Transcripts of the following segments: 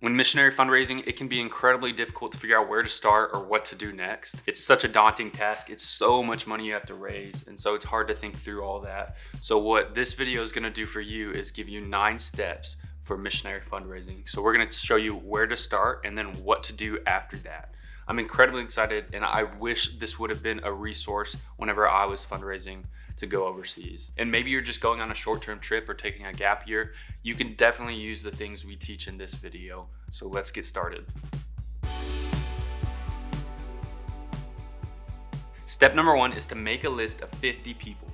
When missionary fundraising, it can be incredibly difficult to figure out where to start or what to do next. It's such a daunting task. It's so much money you have to raise, and so it's hard to think through all that. So what this video is going to do for you is give you 9 steps for missionary fundraising. So we're going to show you where to start and then what to do after that. I'm incredibly excited, and I wish this would have been a resource whenever I was fundraising to go overseas. And maybe you're just going on a short-term trip or taking a gap year. You can definitely use the things we teach in this video. So let's get started. Step number 1 is to make a list of 50 people.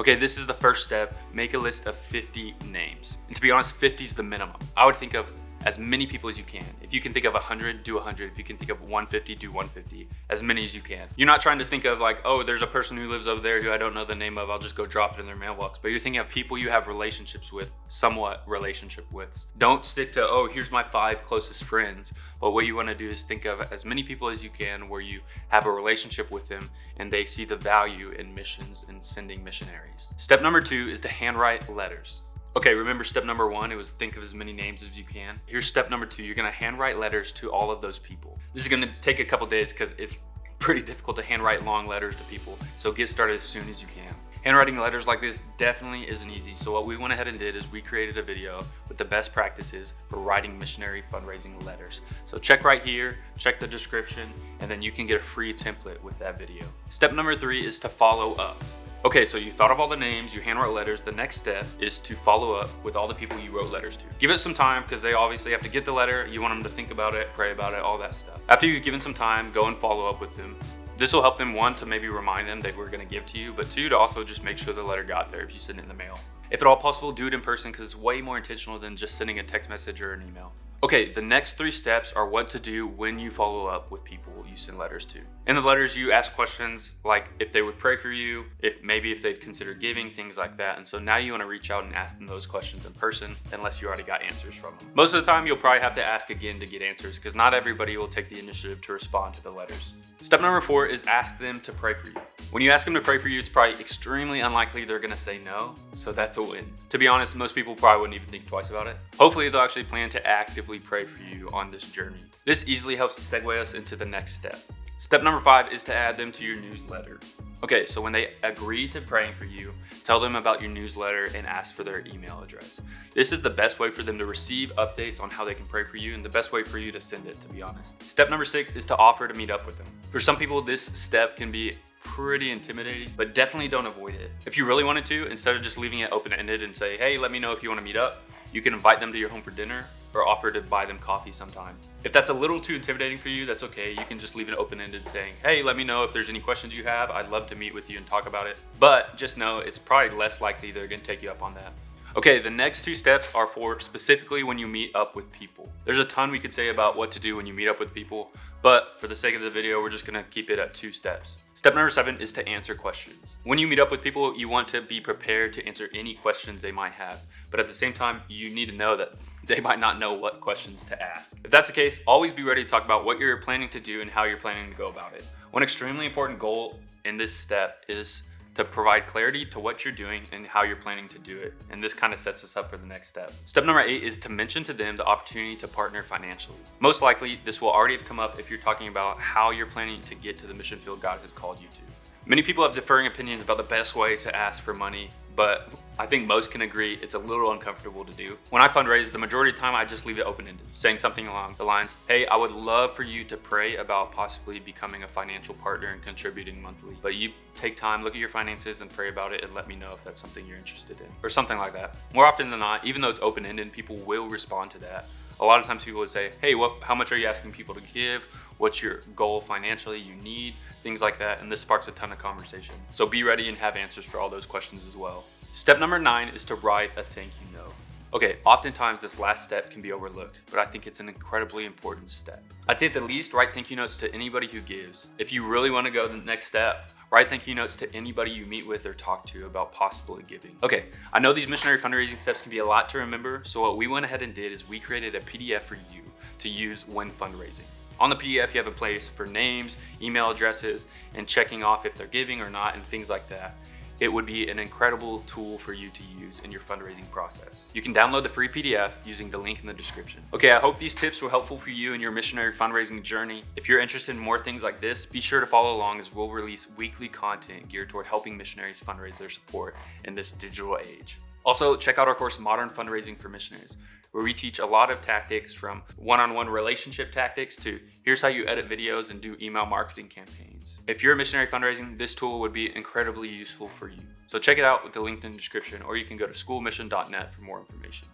Okay, this is the first step. Make a list of 50 names. And to be honest, 50 is the minimum. I would think of as many people as you can. If you can think of 100, do 100. If you can think of 150, do 150. As many as you can. You're not trying to think of like, oh, there's a person who lives over there who I don't know the name of, I'll just go drop it in their mailbox. But you're thinking of people you have relationships with, somewhat relationship with. Don't stick to, oh, here's my 5 closest friends. But what you want to do is think of as many people as you can where you have a relationship with them and they see the value in missions and sending missionaries. Step number 2 is to handwrite letters. Okay, remember step number 1, it was think of as many names as you can. Here's step number 2, you're gonna handwrite letters to all of those people. This is gonna take a couple days because it's pretty difficult to handwrite long letters to people, so get started as soon as you can. Handwriting letters like this definitely isn't easy, so what we went ahead and did is we created a video with the best practices for writing missionary fundraising letters. So check right here, check the description, and then you can get a free template with that video. Step number 3 is to follow up. Okay, so you thought of all the names, you handwrote letters. The next step is to follow up with all the people you wrote letters to. Give it some time because they obviously have to get the letter. You want them to think about it, pray about it, all that stuff. After you've given some time, go and follow up with them. This will help them, 1, to maybe remind them they were going to give to you, but 2, to also just make sure the letter got there if you send it in the mail. If at all possible, do it in person because it's way more intentional than just sending a text message or an email. Okay, the next 3 steps are what to do when you follow up with people you send letters to. In the letters, you ask questions like if they would pray for you, if they'd consider giving, things like that. And so now you want to reach out and ask them those questions in person, unless you already got answers from them. Most of the time, you'll probably have to ask again to get answers because not everybody will take the initiative to respond to the letters. Step number 4 is ask them to pray for you. When you ask them to pray for you, it's probably extremely unlikely they're gonna say no, so that's a win. To be honest, most people probably wouldn't even think twice about it. Hopefully they'll actually plan to actively pray for you on this journey. This easily helps to segue us into the next step. Step number 5 is to add them to your newsletter. Okay, so when they agree to praying for you, tell them about your newsletter and ask for their email address. This is the best way for them to receive updates on how they can pray for you and the best way for you to send it, to be honest. Step number 6 is to offer to meet up with them. For some people, this step can be pretty intimidating, but definitely don't avoid it. If you really wanted to, instead of just leaving it open-ended and say, hey, let me know if you want to meet up, you can invite them to your home for dinner or offer to buy them coffee sometime. If that's a little too intimidating for you, that's okay. You can just leave it open-ended saying, hey, let me know if there's any questions you have. I'd love to meet with you and talk about it. But just know it's probably less likely they're gonna take you up on that. Okay, the next 2 steps are for specifically when you meet up with people. There's a ton we could say about what to do when you meet up with people, but for the sake of the video, we're just gonna keep it at 2 steps. Step number 7 is to answer questions. When you meet up with people, you want to be prepared to answer any questions they might have, but at the same time, you need to know that they might not know what questions to ask. If that's the case, always be ready to talk about what you're planning to do and how you're planning to go about it. One extremely important goal in this step is to provide clarity to what you're doing and how you're planning to do it. And this kind of sets us up for the next step. Step number 8 is to mention to them the opportunity to partner financially. Most likely, this will already have come up if you're talking about how you're planning to get to the mission field God has called you to. Many people have differing opinions about the best way to ask for money, but I think most can agree it's a little uncomfortable to do. When I fundraise, the majority of the time I just leave it open-ended, saying something along the lines, hey, I would love for you to pray about possibly becoming a financial partner and contributing monthly, but you take time, look at your finances and pray about it and let me know if that's something you're interested in, or something like that. More often than not, even though it's open-ended, people will respond to that. A lot of times people would say, hey, how much are you asking people to give? What's your goal financially you need? Things like that, and this sparks a ton of conversation. So be ready and have answers for all those questions as well. Step number 9 is to write a thank you note. Okay, oftentimes this last step can be overlooked, but I think it's an incredibly important step. I'd say at the least write thank you notes to anybody who gives. If you really want to go the next step, write thank you notes to anybody you meet with or talk to about possibly giving. Okay, I know these missionary fundraising steps can be a lot to remember, so what we went ahead and did is we created a PDF for you to use when fundraising. On the PDF, you have a place for names, email addresses, and checking off if they're giving or not, and things like that. it would be an incredible tool for you to use in your fundraising process. You can download the free PDF using the link in the description. Okay, I hope these tips were helpful for you in your missionary fundraising journey. If you're interested in more things like this, be sure to follow along as we'll release weekly content geared toward helping missionaries fundraise their support in this digital age. Also, check out our course, Modern Fundraising for Missionaries, where we teach a lot of tactics from one-on-one relationship tactics to here's how you edit videos and do email marketing campaigns. If you're a missionary fundraising, this tool would be incredibly useful for you. So check it out with the link in the description, or you can go to schoolmission.net for more information.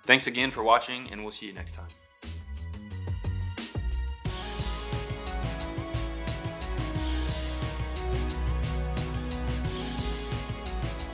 Thanks again for watching, and we'll see you next time.